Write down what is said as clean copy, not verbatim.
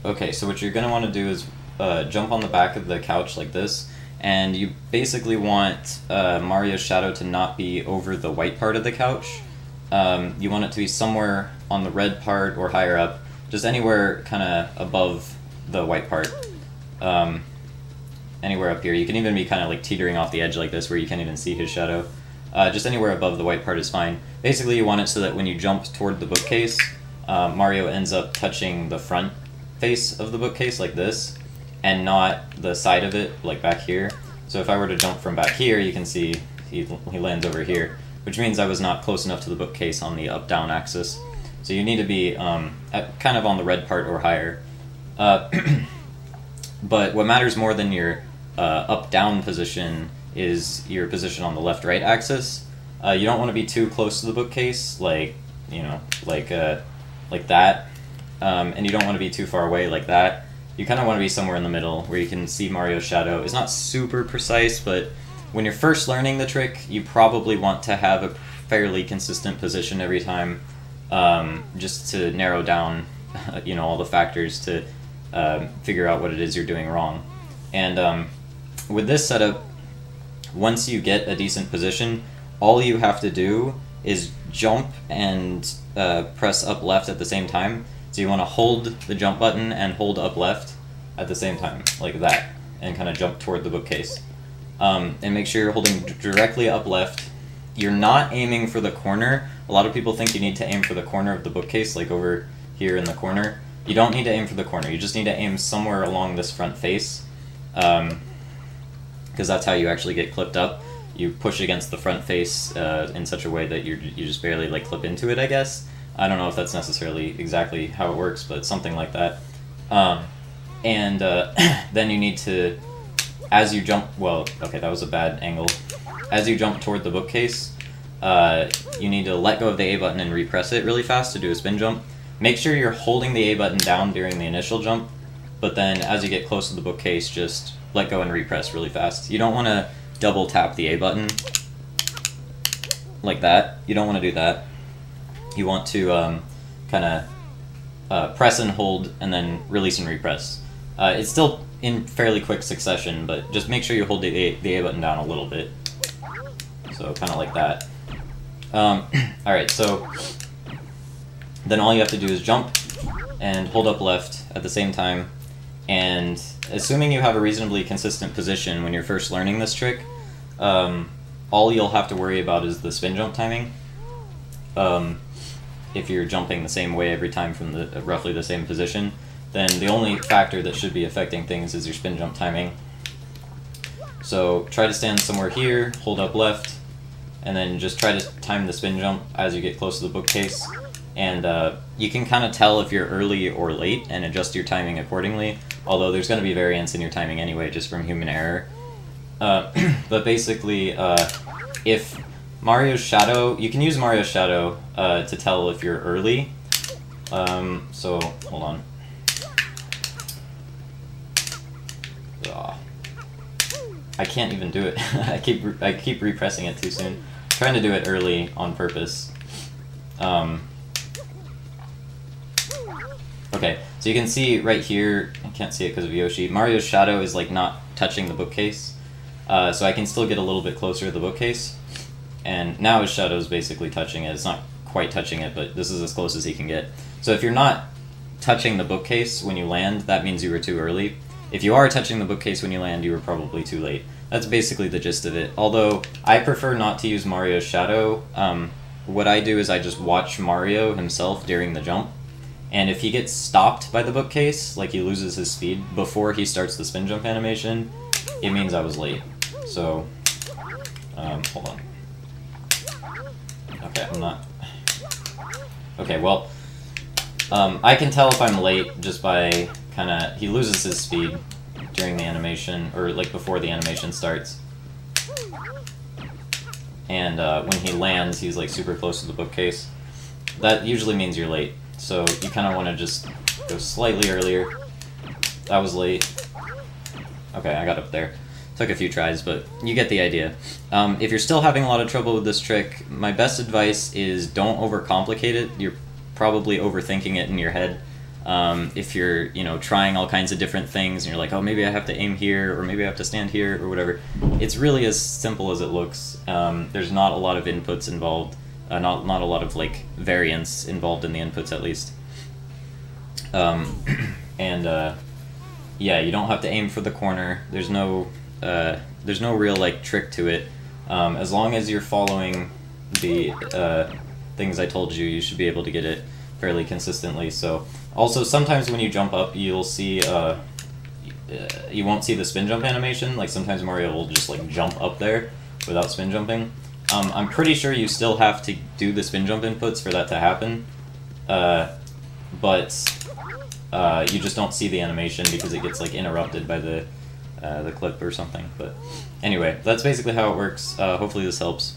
Okay, so what you're going to want to do is jump on the back of the couch like this, and you basically want Mario's shadow to not be over the white part of the couch. You want it to be somewhere on the red part or higher up, just anywhere kind of above the white part. Anywhere up here. You can even be kind of like teetering off the edge like this where you can't even see his shadow. Just anywhere above the white part is fine. Basically you want it so that when you jump toward the bookcase, Mario ends up touching the front face of the bookcase like this, and not the side of it like back here. So if I were to jump from back here, you can see he lands over here, which means I was not close enough to the bookcase on the up-down axis. So you need to be kind of on the red part or higher. But what matters more than your up-down position is your position on the left-right axis. You don't want to be too close to the bookcase, like that, and you don't want to be too far away like that. You kind of want to be somewhere in the middle where you can see Mario's shadow. It's not super precise, but when you're first learning the trick, you probably want to have a fairly consistent position every time, just to narrow down, all the factors to figure out what it is you're doing wrong. And with this setup, once you get a decent position, all you have to do is jump and press up left at the same time. So you want to hold the jump button and hold up left at the same time, like that, and kind of jump toward the bookcase. And make sure you're holding directly up left. You're not aiming for the corner. A lot of people think you need to aim for the corner of the bookcase, like over here in the corner. You don't need to aim for the corner. You just need to aim somewhere along this front face, because that's how you actually get clipped up. You push against the front face in such a way that you just barely like clip into it, I guess. I don't know if that's necessarily exactly how it works, but something like that. And then you need to, as you jump, well, okay, that was a bad angle. As you jump toward the bookcase, you need to let go of the A button and repress it really fast to do a spin jump. Make sure you're holding the A button down during the initial jump, but then as you get close to the bookcase, just let go and repress really fast. You don't want to double tap the A button like that. You don't want to do that. You want to kind of press and hold and then release and repress. It's still in fairly quick succession, but just make sure you hold the A button down a little bit. So kind of like that. Alright, so then all you have to do is jump and hold up left at the same time, and assuming you have a reasonably consistent position when you're first learning this trick, all you'll have to worry about is the spin jump timing. If you're jumping the same way every time from the roughly the same position, then the only factor that should be affecting things is your spin jump timing. So try to stand somewhere here, hold up left, and then just try to time the spin jump as you get close to the bookcase. And you can kind of tell if you're early or late and adjust your timing accordingly, although there's going to be variance in your timing anyway, just from human error. But basically, if Mario's shadow, you can use Mario's shadow to tell if you're early. So, hold on. I can't even do it. I keep repressing it too soon. I'm trying to do it early on purpose. Okay, so you can see right here, I can't see it because of Yoshi, Mario's shadow is like not touching the bookcase. So I can still get a little bit closer to the bookcase. And now his shadow is basically touching it. It's not quite touching it, but this is as close as he can get. So if you're not touching the bookcase when you land, that means you were too early. If you are touching the bookcase when you land, you were probably too late. That's basically the gist of it. Although, I prefer not to use Mario's shadow. What I do is I just watch Mario himself during the jump. And if he gets stopped by the bookcase, like he loses his speed, before he starts the spin jump animation, it means I was late. So, hold on. Okay, I'm not... Okay, well, I can tell if I'm late just by kinda... He loses his speed during the animation, or like before the animation starts. And when he lands, he's like super close to the bookcase. That usually means you're late. So you kind of want to just go slightly earlier. I was late. Okay, I got up there. Took a few tries, but you get the idea. If you're still having a lot of trouble with this trick, my best advice is don't overcomplicate it. You're probably overthinking it in your head. If you're, trying all kinds of different things and you're like, oh, maybe I have to aim here or maybe I have to stand here or whatever, it's really as simple as it looks. There's not a lot of inputs involved, not a lot of like variance involved in the inputs at least. Yeah, you don't have to aim for the corner. There's no real like trick to it. As long as you're following the things I told you, you should be able to get it fairly consistently. So also sometimes when you jump up, you'll see you won't see the spin jump animation. Like sometimes Mario will just like jump up there without spin jumping. I'm pretty sure you still have to do the spin jump inputs for that to happen, but you just don't see the animation because it gets like interrupted by the clip or something. But anyway, that's basically how it works. Hopefully this helps.